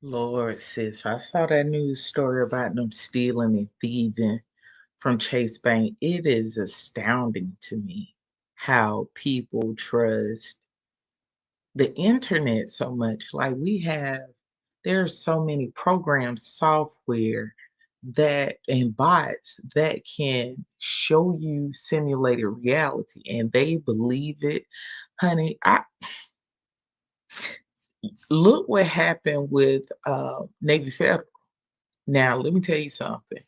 Lord, sis, I saw that news story about them stealing and thieving from Chase Bank. It is astounding to me how people trust the internet so much. Like there's so many programs, software and bots that can show you simulated reality and they believe it. Honey, I look what happened with Navy Federal. Now, let me tell you something.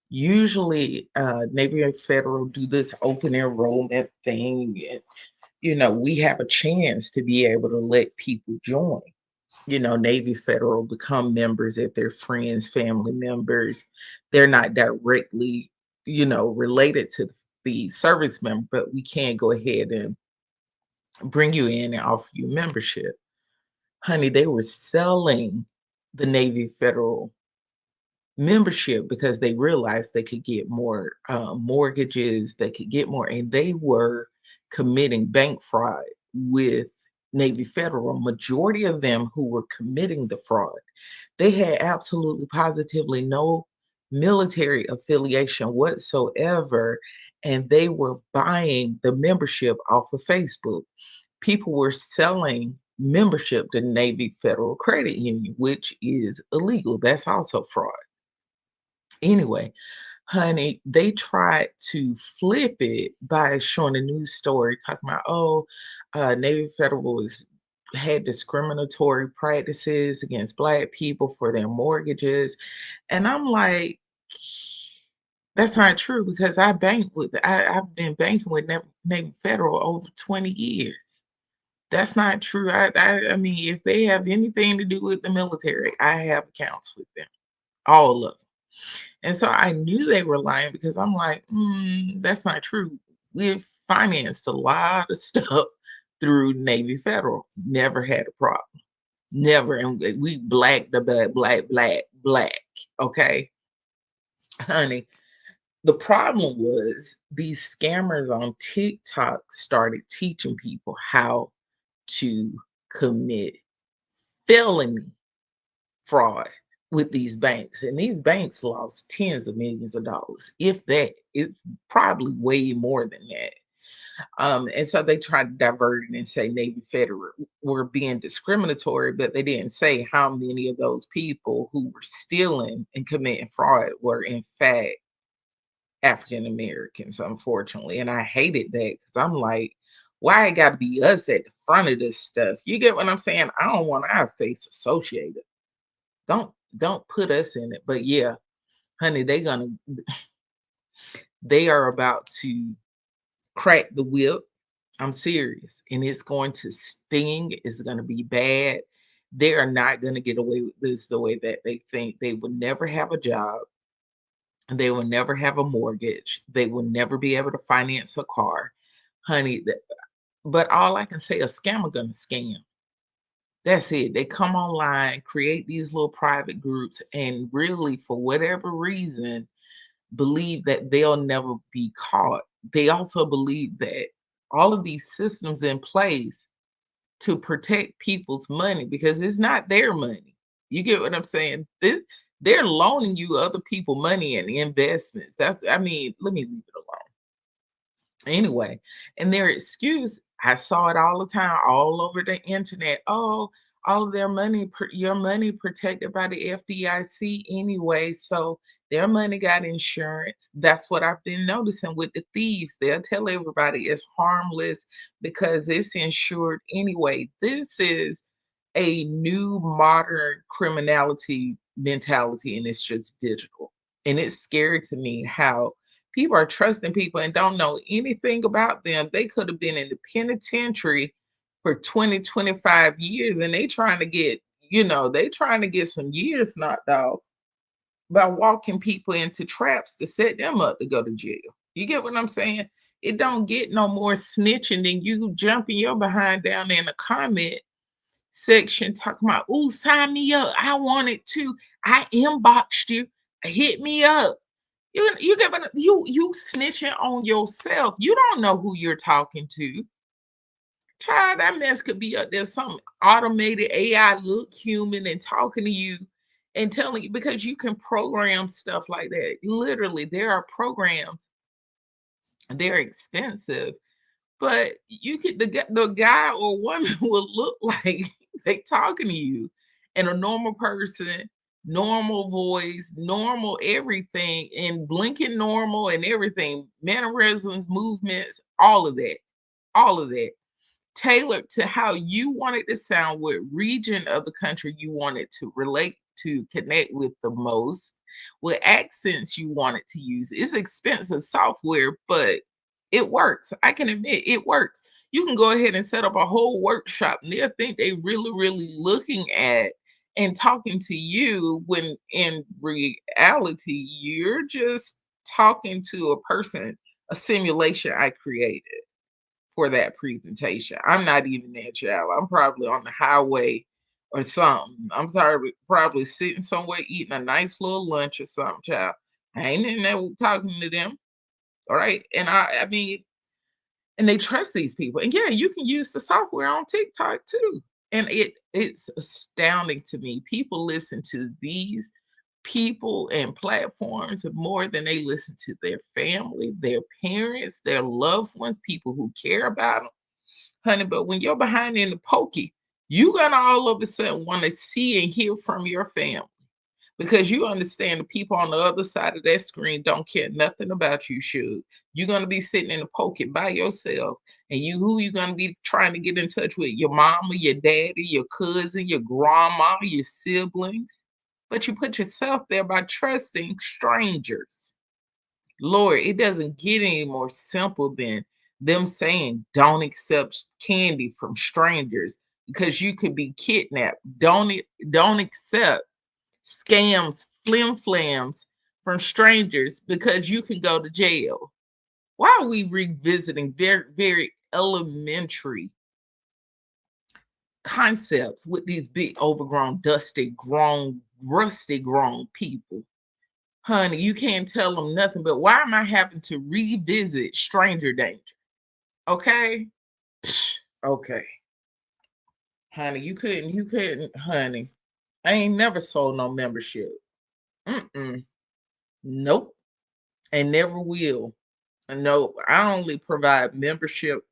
Usually, Navy and Federal do this open enrollment thing, and we have a chance to be able to let people join. Navy Federal become members if they're friends, family members. They're not directly, related to the service member, but we can go ahead and bring you in and offer you membership. Honey, they were selling the Navy Federal membership because they realized they could get more mortgages, they could get more, and they were committing bank fraud with Navy Federal. Majority of them who were committing the fraud, they had absolutely positively no military affiliation whatsoever, and they were buying the membership off of Facebook. People were selling membership to Navy Federal Credit Union, which is illegal. That's also fraud. Anyway, honey, they tried to flip it by showing a news story talking about, Navy Federal had discriminatory practices against Black people for their mortgages. And I'm like, that's not true because I've been banking with Navy Federal over 20 years. That's not true. I mean, if they have anything to do with the military, I have accounts with them, all of them. And so I knew they were lying because I'm like, that's not true. We've financed a lot of stuff through Navy Federal. Never had a problem. Never. And we black the black. Okay, honey. The problem was these scammers on TikTok started teaching people how to commit felony fraud with these banks. And these banks lost tens of millions of dollars. If that, it's probably way more than that. And so they tried to divert it and say Navy Federal were being discriminatory, but they didn't say how many of those people who were stealing and committing fraud were in fact African Americans, unfortunately. And I hated that because I'm like, why it got to be us at the front of this stuff? You get what I'm saying? I don't want our face associated. Don't put us in it. But yeah, honey, they are about to crack the whip. I'm serious. And it's going to sting. It's going to be bad. They are not going to get away with this the way that they think. They will never have a job. They will never have a mortgage. They will never be able to finance a car. Honey, but all I can say, a scammer gonna scam. That's it. They come online, create these little private groups, and really, for whatever reason, believe that they'll never be caught. They also believe that all of these systems in place to protect people's money because it's not their money. You get what I'm saying? They're loaning you other people money and investments. I mean, let me leave it alone. Anyway, and their excuse, I saw it all the time, all over the internet. Oh, all of their money, your money protected by the FDIC anyway. So their money got insurance. That's what I've been noticing with the thieves. They'll tell everybody it's harmless because it's insured anyway. This is a new modern criminality mentality, and it's just digital. And it's scary to me how people are trusting people and don't know anything about them. They could have been in the penitentiary for 20, 25 years and they trying to get, they trying to get some years knocked off by walking people into traps to set them up to go to jail. You get what I'm saying? It don't get no more snitching than you jumping your behind down in the comment section talking about, "Ooh, sign me up. I want it too. I inboxed you. Hit me up." You get what you snitching on yourself. You don't know who you're talking to. Child, that mess could be up there, some automated AI look human and talking to you and telling you because you can program stuff like that. Literally, there are programs, they're expensive, but you could the guy or woman will look like they talking to you and a normal person, normal voice, normal everything, and blinking normal and everything, mannerisms, movements, all of that tailored to how you want it to sound, what region of the country you want it to relate to, connect with the most, what accents you want it to use. It's expensive software, but it works. I can admit it works. You can go ahead and set up a whole workshop and they'll think they really looking at and talking to you when in reality you're just talking to a person, a simulation I created for that presentation. I'm not even there, child. I'm probably on the highway or something. I'm sorry, probably sitting somewhere eating a nice little lunch or something, child. I ain't in there talking to them. All right. And I mean, and they trust these people. And yeah, you can use the software on TikTok too. And it's astounding to me. People listen to these people and platforms more than they listen to their family, their parents, their loved ones, people who care about them, honey. But when you're behind in the pokey, you're gonna all of a sudden want to see and hear from your family because you understand the people on the other side of that screen don't care nothing about you. Should you're gonna be sitting in the pocket by yourself, and who you gonna be trying to get in touch with? Your mama, your daddy, your cousin, your grandma, your siblings. But you put yourself there by trusting strangers. Lord, it doesn't get any more simple than them saying don't accept candy from strangers because you could be kidnapped. Don't accept scams, flim flams from strangers because you can go to jail. Why are we revisiting very elementary concepts with these big overgrown, dusty, grown, rusty grown people? Honey, you can't tell them nothing, but why am I having to revisit stranger danger? Okay? Psh, okay. Honey, you couldn't, honey. I ain't never sold no membership. Mm-mm. Nope. And never will. No, I only provide membership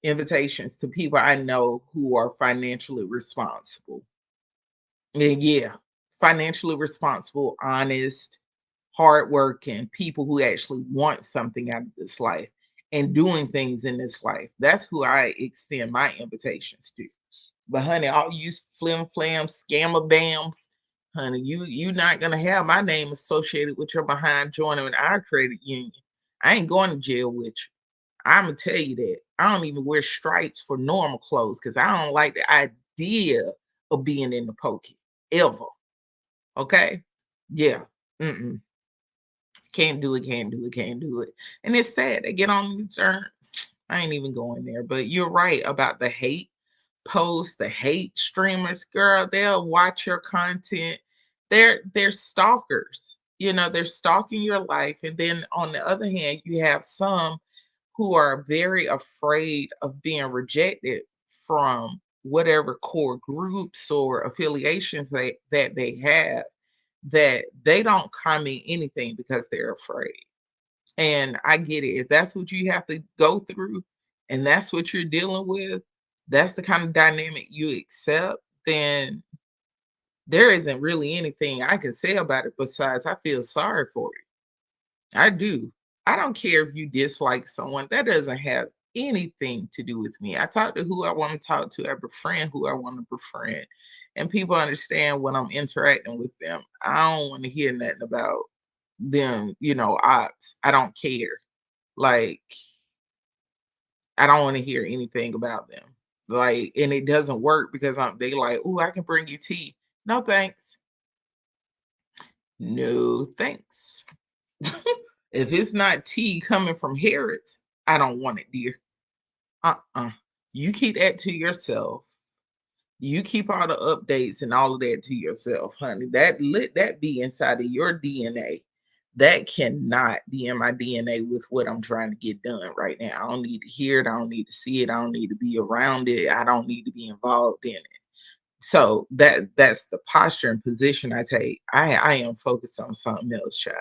invitations to people I know who are financially responsible. And yeah, financially responsible, honest, hardworking people who actually want something out of this life and doing things in this life. That's who I extend my invitations to. But honey, all you flim flam scammer bams, honey, you not gonna have my name associated with your behind joining our credit union. I ain't going to jail with you. I'm gonna tell you that. I don't even wear stripes for normal clothes because I don't like the idea of being in the pokey ever. Okay? Yeah. Mm-mm. Can't do it, can't do it, can't do it. And it's sad. They get on me, turn. I ain't even going there. But you're right about the hate posts, the hate streamers. Girl, they'll watch your content. They're stalkers. You know, they're stalking your life. And then on the other hand, you have some who are very afraid of being rejected from whatever core groups or affiliations that they have, that they don't comment anything because they're afraid. And I get it. If that's what you have to go through and that's what you're dealing with, that's the kind of dynamic you accept, then there isn't really anything I can say about it besides I feel sorry for you. I do. I don't care if you dislike someone. That doesn't have anything to do with me. I talk to who I want to talk to. I befriend who I want to befriend. And people understand when I'm interacting with them. I don't want to hear nothing about them, ops. I don't care. Like, I don't want to hear anything about them. Like, and it doesn't work because they like, oh, I can bring you tea. No thanks. No thanks. If it's not tea coming from Harrods, I don't want it, dear. Uh-uh. You keep that to yourself. You keep all the updates and all of that to yourself, honey. Let that be inside of your DNA. That cannot be in my DNA with what I'm trying to get done right now. I don't need to hear it. I don't need to see it. I don't need to be around it. I don't need to be involved in it. So that's the posture and position I take. I am focused on something else, child.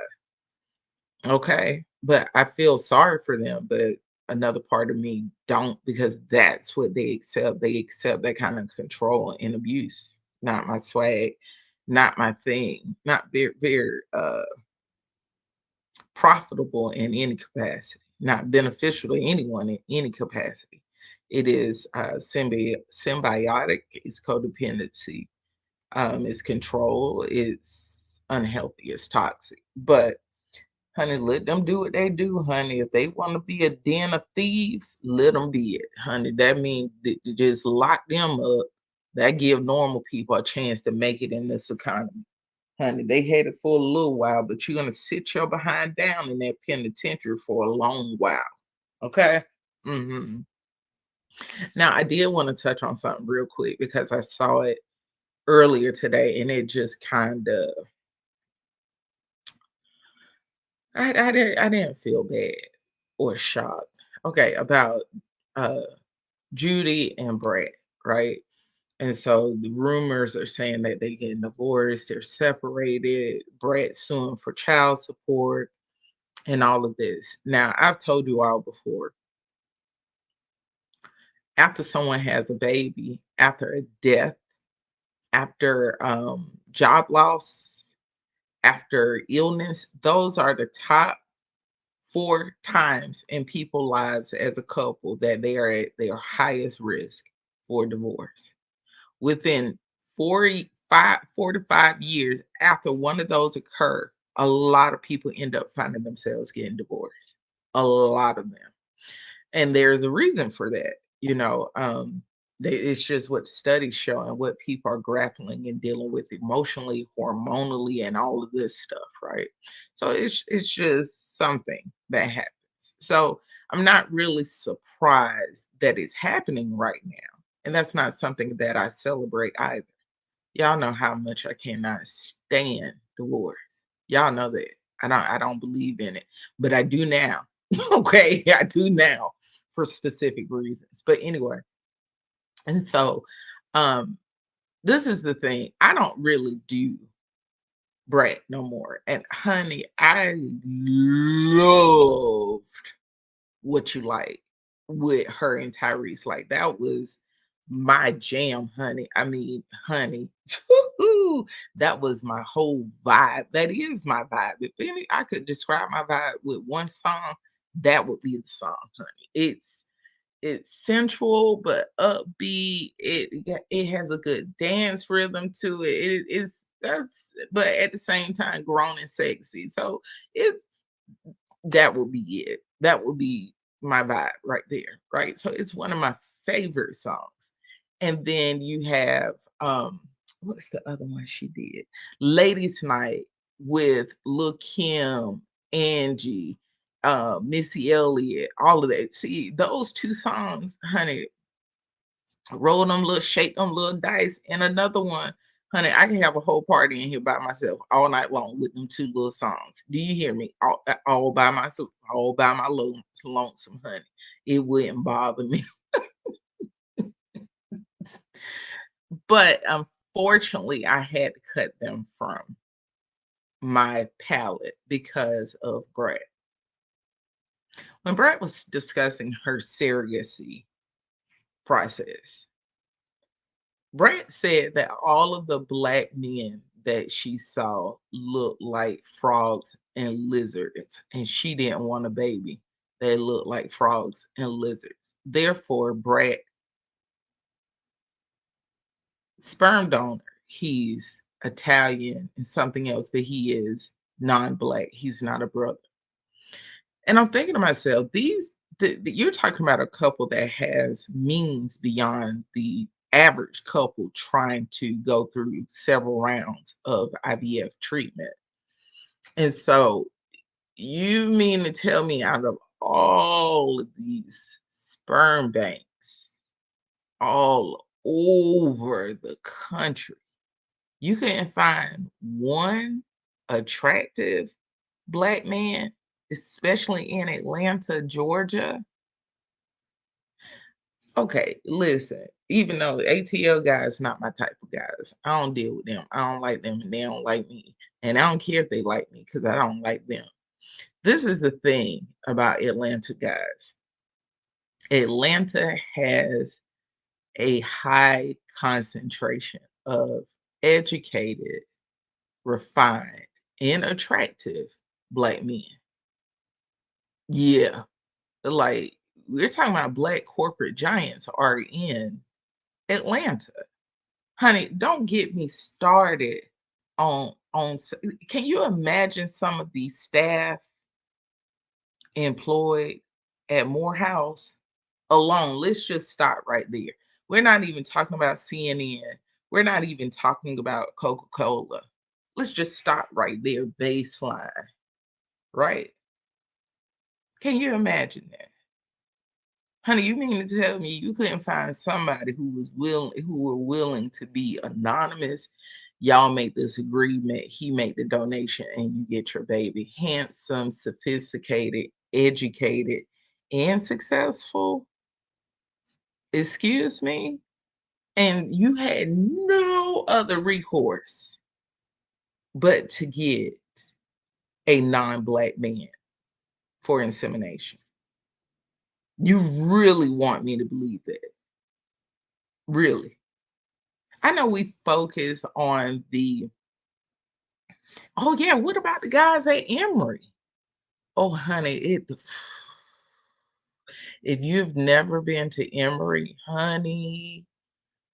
Okay. But I feel sorry for them, but another part of me don't, because that's what they accept. They accept that kind of control and abuse. Not my swag, not my thing, not very profitable in any capacity, not beneficial to anyone in any capacity. It is symbiotic, it's codependency, it's control, it's unhealthy, it's toxic. But honey, let them do what they do, honey. If they want to be a den of thieves, let them be it, honey. That means to just lock them up. That give normal people a chance to make it in this economy. Honey, they had it for a little while, but you're gonna sit your behind down in that penitentiary for a long while. Okay. hmm Now, I did want to touch on something real quick because I saw it earlier today, and it just kind of I didn't feel bad or shocked. Okay, about uh Judy and Brat, right? And so the rumors are saying that they getting divorced, they're separated, Brat suing for child support and all of this. Now, I've told you all before, after someone has a baby, after a death, after job loss, after illness, those are the top four times in people's lives as a couple that they are at their highest risk for divorce. Within 4 to 5 years after one of those occur, a lot of people end up finding themselves getting divorced. A lot of them. And there's a reason for that. You know, it's just what studies show and what people are grappling and dealing with emotionally, hormonally, and all of this stuff, right? So it's just something that happens. So I'm not really surprised that it's happening right now. And that's not something that I celebrate either. Y'all know how much I cannot stand divorce. Y'all know that. I don't believe in it, but I do now. Okay, I do now for specific reasons. But anyway, and so um this is the thing. I don't really do Brat no more. And honey, I loved What You Like with her and Tyrese. Like that was my jam, honey. I mean, honey, that was my whole vibe. That is my vibe. If any, I could describe my vibe with one song, that would be the song, honey. It's sensual but upbeat. It has a good dance rhythm to it. It is that's but at the same time grown and sexy. So it's that would be it. That would be my vibe right there, right? So it's one of my favorite songs. And then you have what's the other one she did? Ladies Night with Lil Kim, Angie, Missy Elliott, all of that. See, those two songs, honey, roll them little, shake them little dice, and another one, honey, I can have a whole party in here by myself all night long with them two little songs. Do you hear me? All by myself, all by my little lonesome, honey. It wouldn't bother me. But unfortunately, I had to cut them from my palette because of Brett. When Brett was discussing her surrogacy process, Brett said that all of the black men that she saw looked like frogs and lizards, and she didn't want a baby that looked like frogs and lizards. Therefore, Brett, sperm donor, he's Italian and something else, but he is non-black. He's not a brother. And I'm thinking to myself, you're talking about a couple that has means beyond the average couple trying to go through several rounds of IVF treatment. And so you mean to tell me out of all of these sperm banks all over the country, you couldn't find one attractive black man, especially in Atlanta, Georgia. Okay, listen, even though ATL guys not my type of guys, I don't deal with them. I don't like them and they don't like me. And I don't care if they like me because I don't like them. This is the thing about Atlanta guys. Atlanta has a high concentration of educated, refined, and attractive black men. Yeah, like we're talking about black corporate giants are in Atlanta. Honey, don't get me started can you imagine some of these staff employed at Morehouse alone? Let's just stop right there. We're not even talking about CNN. We're not even talking about Coca-Cola. Let's just stop right there, baseline, right? Can you imagine that? Honey, you mean to tell me you couldn't find somebody who were willing to be anonymous? Y'all make this agreement, he make the donation, and you get your baby. Handsome, sophisticated, educated, and successful. Excuse me? And you had no other recourse but to get a non-black man for insemination. You really want me to believe that? Really? I know we focus on oh yeah, what about the guys at Emory? Oh honey, if you've never been to Emory, honey,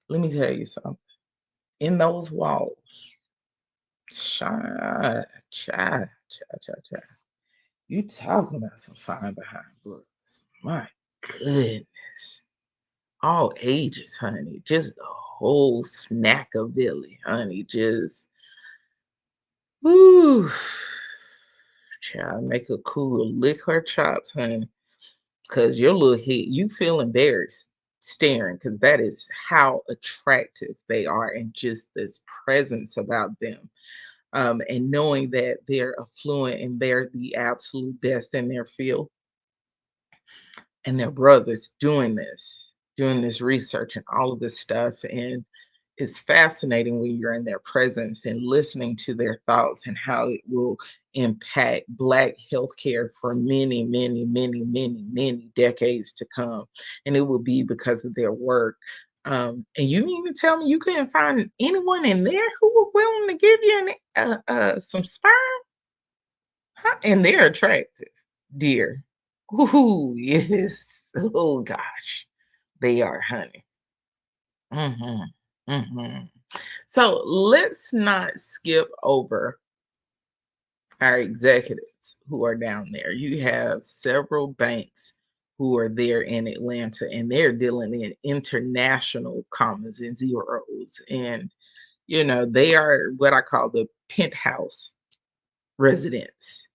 let me tell you something. In those walls, cha, cha, cha, cha, cha. You talking about some fine behind books. My goodness. All ages, honey. Just a whole Smackavilly, honey. Just whoo. Child, make her cool, lick her chops, honey. Cause your little head, you feel embarrassed staring, because that is how attractive they are, and just this presence about them. And knowing that they're affluent and they're the absolute best in their field, and their brothers doing this research and all of this stuff. And it's fascinating when you're in their presence and listening to their thoughts and how it will impact Black healthcare for many, many, many, many, many decades to come. And it will be because of their work. And you mean to tell me you couldn't find anyone in there who were willing to give you some sperm? Huh? And they're attractive, dear. Ooh, yes. Oh gosh, they are, honey. Hmm. Hmm. So let's not skip over our executives who are down there. You have several banks who are there in Atlanta, and they're dealing in international commas and zeros. And, they are what I call the penthouse residents.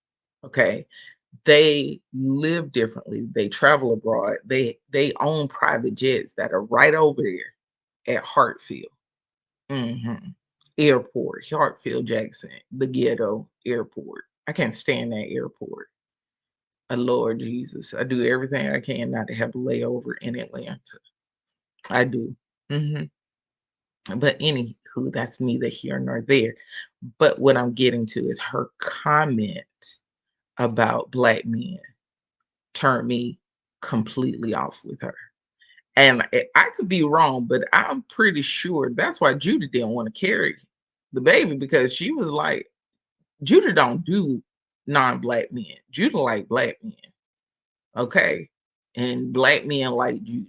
Okay. They live differently. They travel abroad. They own private jets that are right over there at Hartfield. Mhm. Airport, Hartfield Jackson, the ghetto airport. I can't stand that airport. Lord Jesus, I do everything I can not to have a layover in Atlanta. I do. Hmm. But anywho, that's neither here nor there. But what I'm getting to is her comment about black men turned me completely off with her. And I could be wrong, but I'm pretty sure that's why Judy didn't want to carry the baby, because she was like, Judah don't do non-black men. Judah like black men, okay? And black men like Judy.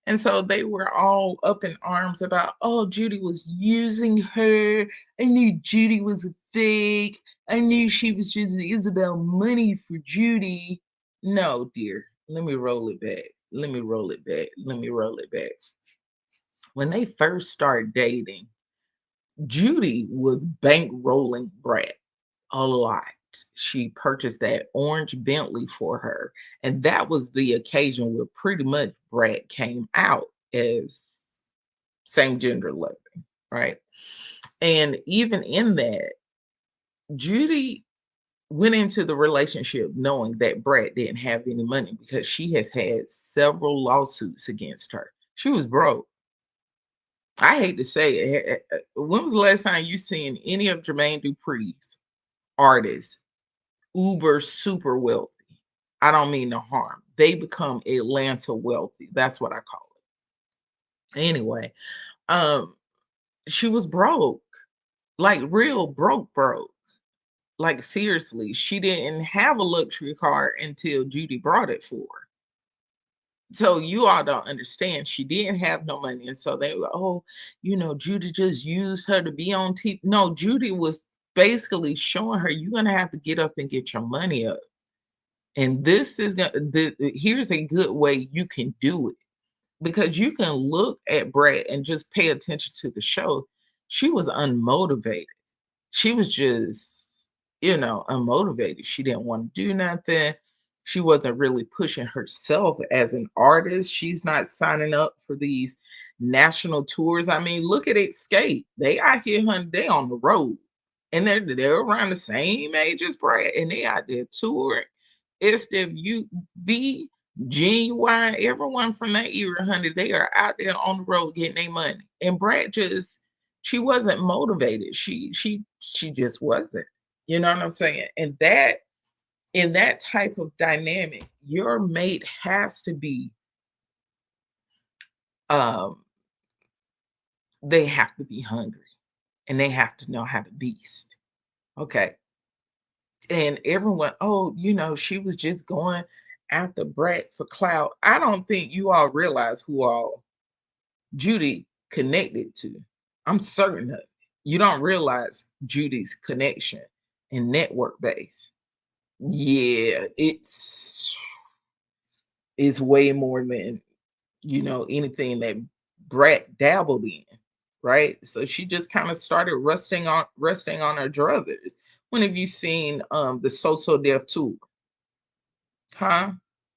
And so they were all up in arms about, oh, Judy was using her. I knew Judy was a fake. I knew she was just Isabel money for Judy. No, dear. Let me roll it back. Let me roll it back. Let me roll it back. When they first started dating, Judy was bankrolling Brat a lot. She purchased that orange Bentley for her. And that was the occasion where pretty much Brat came out as same gender loving, right? And even in that, Judy went into the relationship knowing that Brat didn't have any money because she has had several lawsuits against her. She was broke. I hate to say it. When was the last time you seen any of Jermaine Dupri's artists uber super wealthy? I don't mean no harm. They become Atlanta wealthy. That's what I call it. Anyway, um, she was broke, like real broke. Like seriously, she didn't have a luxury car until Judy brought it for her. So you all don't understand. She didn't have no money, and so they were, oh, Judy just used her to be on TV. No, Judy was basically showing her you're gonna have to get up and get your money up. And this is gonna here's a good way you can do it because you can look at Brad and just pay attention to the show. She was unmotivated. She was just, unmotivated. She didn't want to do nothing. She wasn't really pushing herself as an artist. She's not signing up for these national tours. I mean, look at Escape. They out here, honey, they on the road. And they're around the same age as Brad. And they out there touring. SWV, Genuine, everyone from that era, honey, they are out there on the road getting their money. And Brad she wasn't motivated. She just wasn't. You know what I'm saying? And that in that type of dynamic, your mate has to be um they have to be hungry and they have to know how to beast. Okay. And everyone, oh, she was just going after Brat for clout. I don't think you all realize who all Judy connected to. I'm certain of it. You don't realize Judy's connection and network base. Yeah, it's way more than anything that Brat dabbled in, right? So she just kind of started resting on her druthers. When have you seen the So Deaf tour? Huh?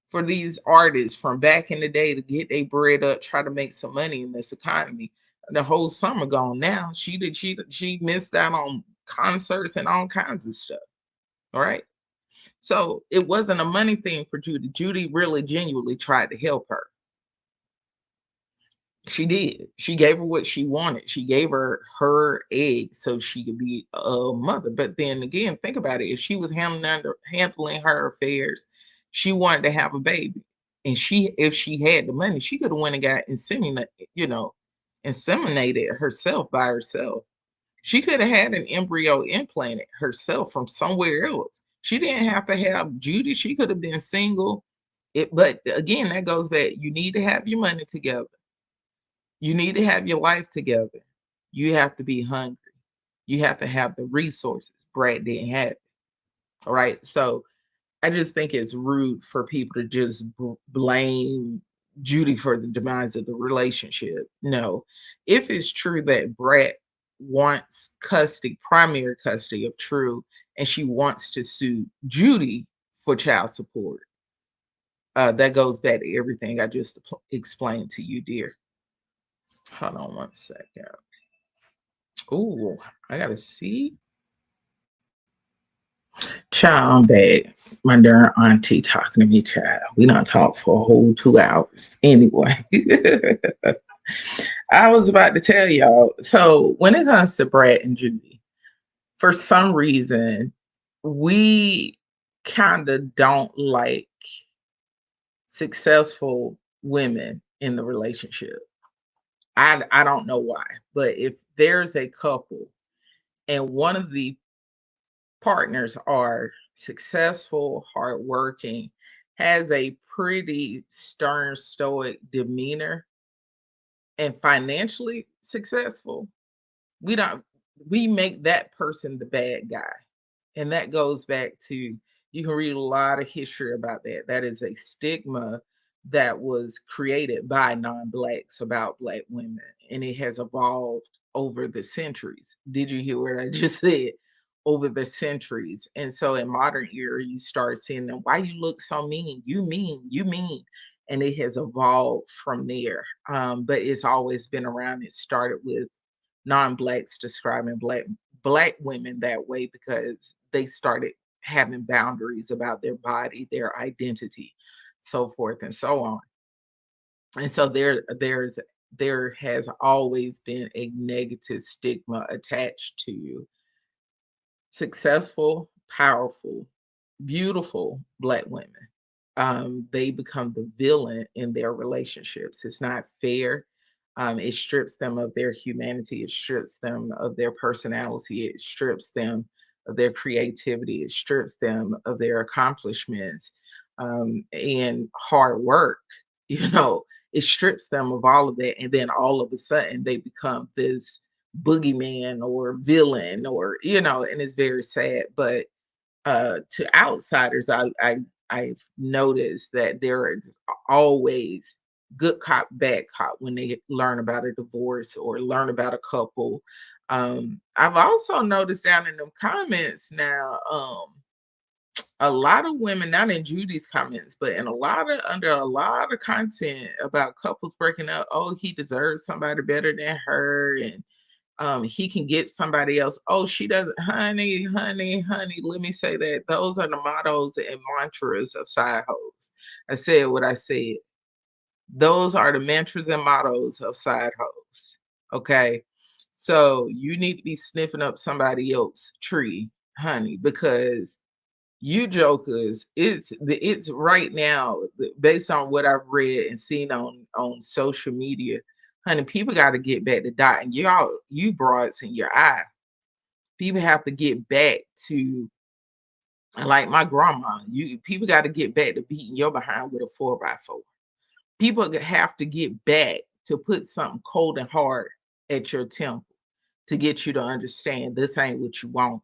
For these artists from back in the day to get their bread up, try to make some money in this economy. The whole summer gone now. She missed out on concerts and all kinds of stuff. All right. So it wasn't a money thing for Judy. Judy really genuinely tried to help her. She did. She gave her what she wanted. She gave her egg so she could be a mother. But then again, think about it. If she was handling her affairs, she wanted to have a baby. And if she had the money, she could have went and got inseminated herself by herself. She could have had an embryo implanted herself from somewhere else. She didn't have to have Judy. She could have been single. But again, that goes back. You need to have your money together. You need to have your life together. You have to be hungry. You have to have the resources. Brad didn't have it. All right. So I just think it's rude for people to just blame Judy for the demise of the relationship. No. If it's true that Brad wants primary custody of True, and she wants to sue Judy for child support, that goes back to everything I just explained to you, dear. Hold on one second. Oh, I gotta see. Child, I'm back. My darn auntie talking to me, child. We don't talk for a whole 2 hours. Anyway, I was about to tell y'all. So when it comes to Brad and Judy, for some reason, we kind of don't like successful women in the relationship. I don't know why, but if there's a couple and one of the partners are successful, hardworking, has a pretty stern, stoic demeanor, and financially successful, we don't we make that person the bad guy. And that goes back to, you can read a lot of history about that. That is a stigma that was created by non-blacks about black women, and it has evolved over the centuries. Did you hear what I just said? Over the centuries. And so in modern era, you start seeing them, why you look so mean? You mean. And it has evolved from there. But it's always been around. It started with non-blacks describing black women that way because they started having boundaries about their body, their identity, so forth and so on. And so there has always been a negative stigma attached to successful, powerful, beautiful Black women. They become the villain in their relationships. It's not fair. It strips them of their humanity. It strips them of their personality. It strips them of their creativity. It strips them of their accomplishments and hard work. You know, it strips them of all of that. And then all of a sudden they become this boogeyman or villain, or, and it's very sad. But to outsiders, I've noticed that there is always good cop, bad cop when they learn about a divorce or learn about a couple. I've also noticed down in them comments now, a lot of women, not in Judy's comments, but in under a lot of content about couples breaking up. Oh, he deserves somebody better than her, and he can get somebody else. Oh, she doesn't, honey, honey, honey. Let me say that those are the mottos and mantras of side hoes. I said what I said. Those are the mantras and mottos of side hoes. Okay. So you need to be sniffing up somebody else's tree, honey, because you jokers, it's right now, based on what I've read and seen on social media, honey, people got to get back to dotting you broads in your eye. People have to get back to, like my grandma. You people got to get back to beating your behind with a 4x4. People have to get back to put something cold and hard at your temple to get you to understand this ain't what you want.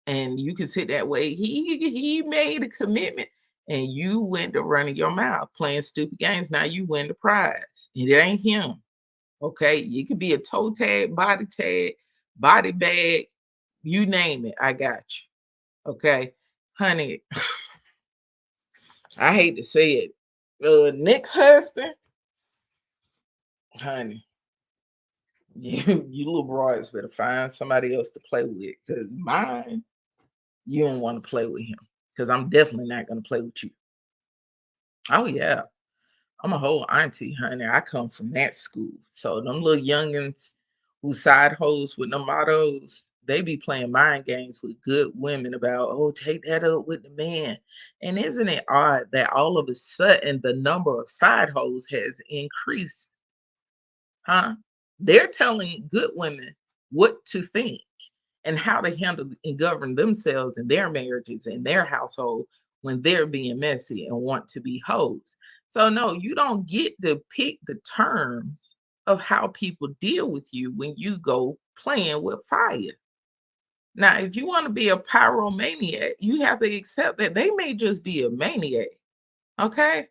And you can sit that way. He made a commitment, and you went to running your mouth, playing stupid games. Now you win the prize. It ain't him. Okay. You could be a toe tag, body bag, you name it. I got you. Okay. Honey, I hate to say it. Nick's husband, honey, you little broads better find somebody else to play with, because mine, you don't want to play with him, because I'm definitely not going to play with you. Oh, yeah. I'm a whole auntie, honey. I come from that school. So them little youngins who side hoes with them mottos, they be playing mind games with good women about, oh, take that up with the man. And isn't it odd that all of a sudden the number of side hoes has increased? Huh? They're telling good women what to think and how to handle and govern themselves and their marriages and their household when they're being messy and want to be hoes. So no, you don't get to pick the terms of how people deal with you when you go playing with fire. Now, if you want to be a pyromaniac, you have to accept that they may just be a maniac. Okay.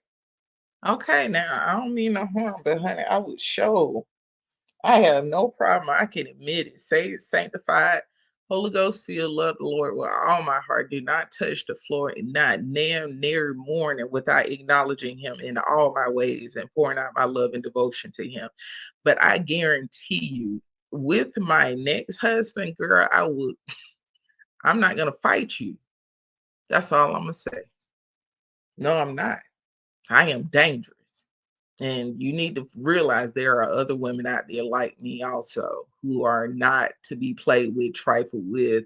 Okay. Now, I don't mean no harm, but honey, I would show. I have no problem. I can admit it. Say it, sanctified, Holy Ghost filled, love the Lord with all my heart. Do not touch the floor and not near morning without acknowledging him in all my ways and pouring out my love and devotion to him. But I guarantee you, with my next husband, girl, I'm not gonna fight you. That's all I'm gonna say. No, I'm not. I am dangerous. And you need to realize there are other women out there like me also, who are not to be played with, trifled with.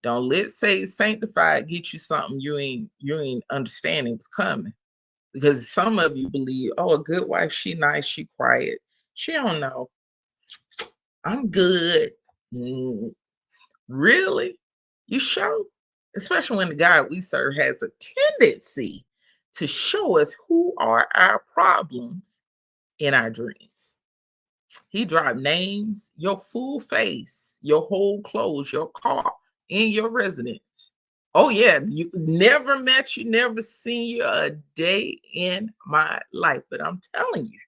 Don't let say sanctified get you something you ain't understanding what's coming. Because some of you believe, oh, a good wife, she nice, she quiet. She don't know. I'm good. Mm, really? You sure? Especially when the God we serve has a tendency to show us who are our problems in our dreams. He dropped names, your full face, your whole clothes, your car, in your residence. Oh yeah, you never met you, never seen you a day in my life. But I'm telling you,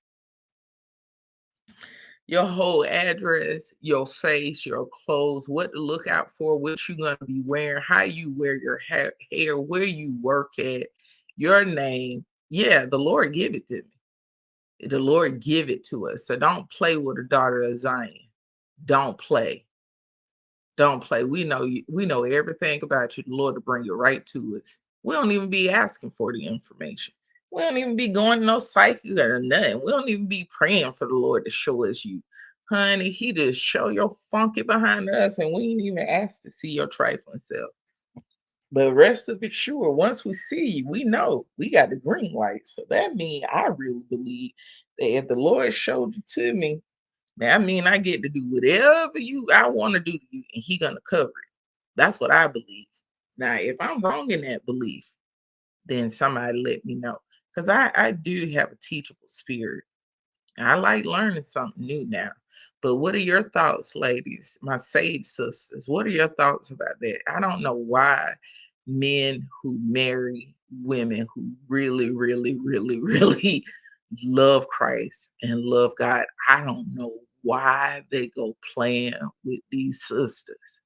your whole address, your face, your clothes, what to look out for, what you're gonna be wearing, how you wear your hair, where you work at, your name. Yeah, the Lord give it to me. The Lord give it to us. So don't play with the daughter of Zion. Don't play. Don't play. We know you. We know everything about you. The Lord to bring it right to us. We don't even be asking for the information. We don't even be going to no psychic or nothing. We don't even be praying for the Lord to show us you. Honey, he just show your funky behind us, and we ain't even asked to see your trifling self. But rest of it, sure, once we see you, we know we got the green light. So that means I really believe that if the Lord showed you to me, that mean I get to do whatever I want to do to you, and he gonna cover it. That's what I believe. Now, if I'm wrong in that belief, then somebody let me know. Because I do have a teachable spirit. I like learning something new now. But what are your thoughts, ladies? My sage sisters, what are your thoughts about that? I don't know why men who marry women who really, really, really, really love Christ and love God, I don't know why they go playing with these sisters.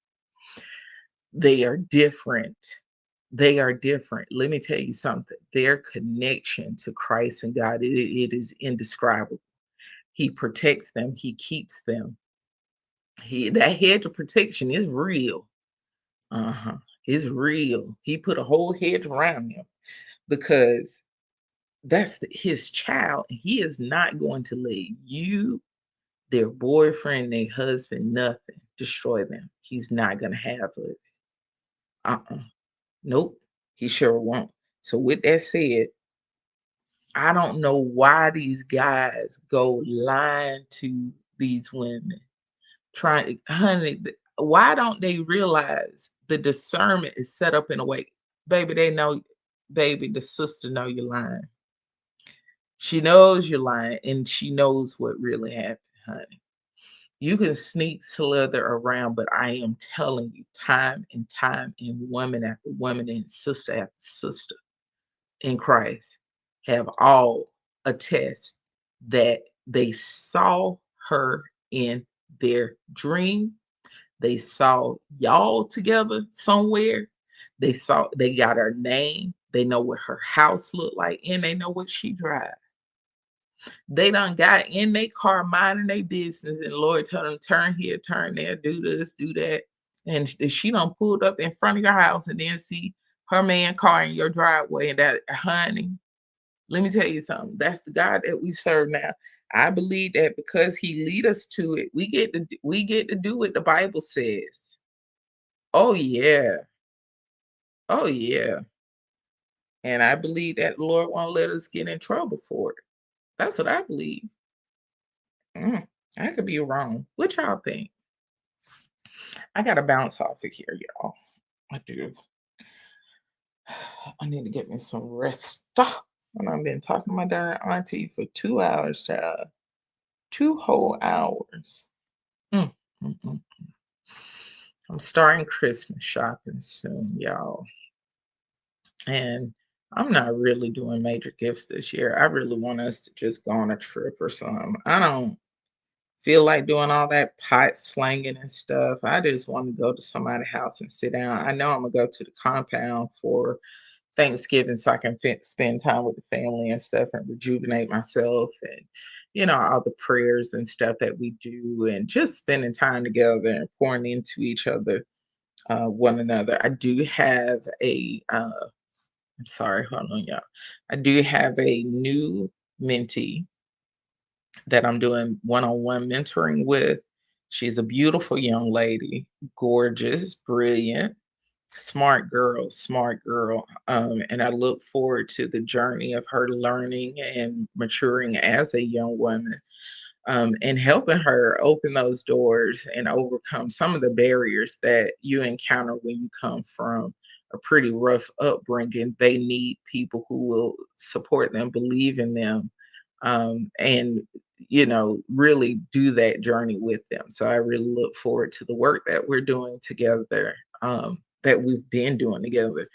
They are different. They are different. Let me tell you something. Their connection to Christ and God, it is indescribable. He protects them. He keeps them. That hedge of protection is real. Uh-huh. It's real. He put a whole hedge around them because that's his child. He is not going to let you, their boyfriend, their husband, nothing destroy them. He's not going to have it. Uh-uh. Nope. He sure won't. So with that said, I don't know why these guys go lying to these women. Trying, honey, why don't they realize the discernment is set up in a way, baby, they know, baby, the sister know you're lying. She knows you're lying, and she knows what really happened, honey. You can sneak slither around, but I am telling you, time and time, and woman after woman, and sister after sister in Christ have all attest that they saw her in their dream. They saw y'all together somewhere. They got her name. They know what her house looked like, and they know what she drive. They done got in their car minding their business, and Lord told them, turn here, turn there, do this, do that. And she done pulled up in front of your house and then see her man car in your driveway. And that, honey, let me tell you something. That's the God that we serve now. I believe that because he lead us to it, we get to do what the Bible says. Oh yeah. Oh yeah. And I believe that the Lord won't let us get in trouble for it. That's what I believe. Mm, I could be wrong. What y'all think? I gotta bounce off of here, y'all. I do. I need to get me some rest. And I've been talking to my darn auntie for 2 hours, child. 2 whole hours. Mm, mm, mm. I'm starting Christmas shopping soon, y'all. And I'm not really doing major gifts this year. I really want us to just go on a trip or something. I don't feel like doing all that pot slanging and stuff. I just want to go to somebody's house and sit down. I know I'm gonna go to the compound for Thanksgiving so I can spend time with the family and stuff and rejuvenate myself and all the prayers and stuff that we do and just spending time together and pouring into each other, one another. I do have I'm sorry, hold on, y'all. I do have a new mentee that I'm doing one-on-one mentoring with. She's a beautiful young lady, gorgeous, brilliant, smart girl, smart girl. And I look forward to the journey of her learning and maturing as a young woman, and helping her open those doors and overcome some of the barriers that you encounter when you come from a pretty rough upbringing. They need people who will support them, believe in them, and really do that journey with them. So I really look forward to the work that we're doing together, that we've been doing together.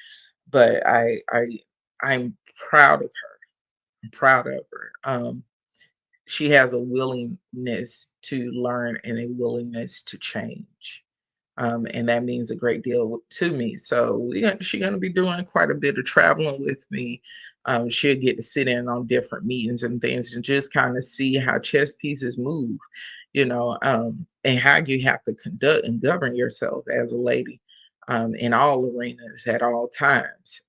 But I'm proud of her. I'm proud of her. She has a willingness to learn and a willingness to change. And that means a great deal to me. So she's going to be doing quite a bit of traveling with me. She'll get to sit in on different meetings and things and just kind of see how chess pieces move. and how you have to conduct and govern yourself as a lady in all arenas at all times.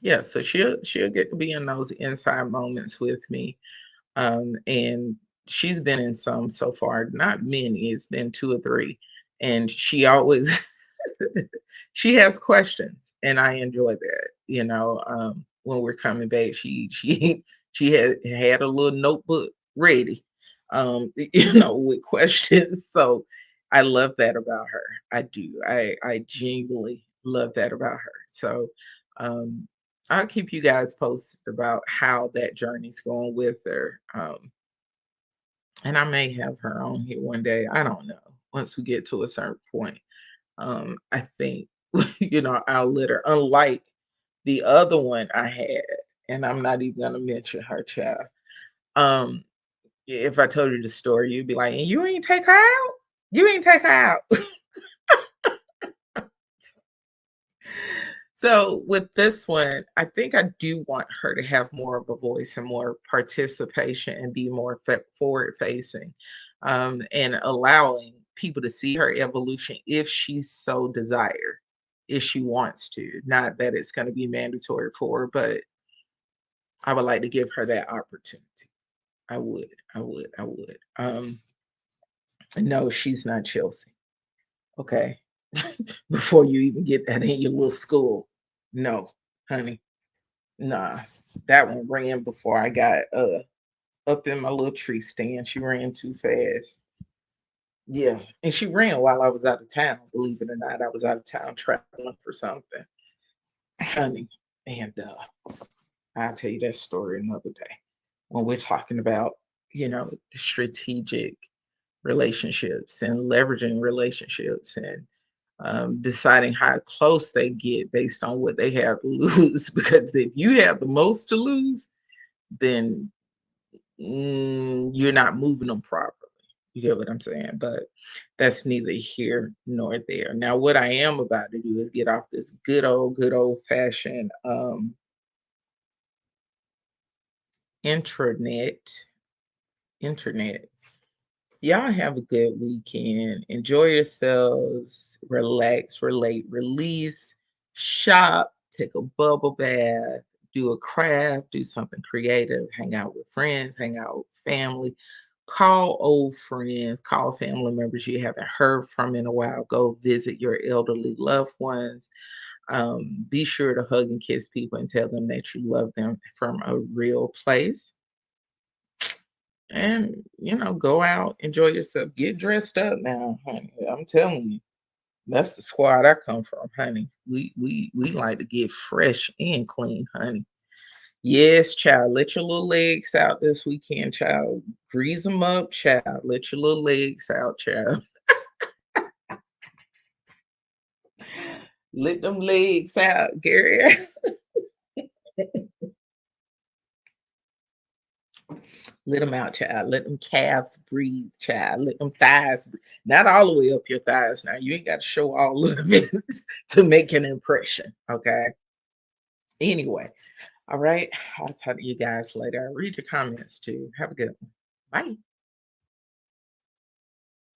Yeah, so she'll get to be in those inside moments with me. And she's been in some so far, not many, it's been two or three. And she always she has questions and I enjoy that. When we're coming back, she had a little notebook ready, with questions. So I love that about her. I do. I genuinely love that about her. So um I'll keep you guys posted about how that journey's going with her. And I may have her on here one day. I don't know. Once we get to a certain point, I think, I'll let her. Unlike the other one I had, and I'm not even gonna mention her child. Um, if I told you the story, you'd be like, "And you ain't take her out? You ain't take her out?" So with this one, I think I do want her to have more of a voice and more participation and be more forward facing, and allowing people to see her evolution if she so desire, if she wants to. Not that it's going to be mandatory for her, but I would like to give her that opportunity. I would, I would, I would. No, she's not Chelsea. Okay. Before you even get that in your little school. No, honey. Nah, that one ran before I got up in my little tree stand. She ran too fast. Yeah, and she ran while I was out of town. Believe it or not, I was out of town traveling for something, honey. And I'll tell you that story another day when we're talking about strategic relationships and leveraging relationships and deciding how close they get based on what they have to lose. Because if you have the most to lose, then you're not moving them properly. You get what I'm saying? But that's neither here nor there. Now, what I am about to do is get off this good old fashioned intranet internet. Y'all have a good weekend. Enjoy yourselves. Relax, relate, release, shop, take a bubble bath, do a craft, do something creative, hang out with friends, hang out with family, call old friends, call family members you haven't heard from in a while. Go visit your elderly loved ones. Be sure to hug and kiss people and tell them that you love them from a real place, and go out, enjoy yourself, get dressed up now, honey. I'm telling you, that's the squad I come from, honey. We like to get fresh and clean, honey. Yes, child, let your little legs out this weekend, child. Grease them up, child. Let your little legs out, child. Let them legs out, Gary. Let them out, child. Let them calves breathe, child. Let them thighs breathe. Not all the way up your thighs now. You ain't got to show all of it to make an impression. Okay. Anyway, all right. I'll talk to you guys later. I'll read your comments too. Have a good one. Bye.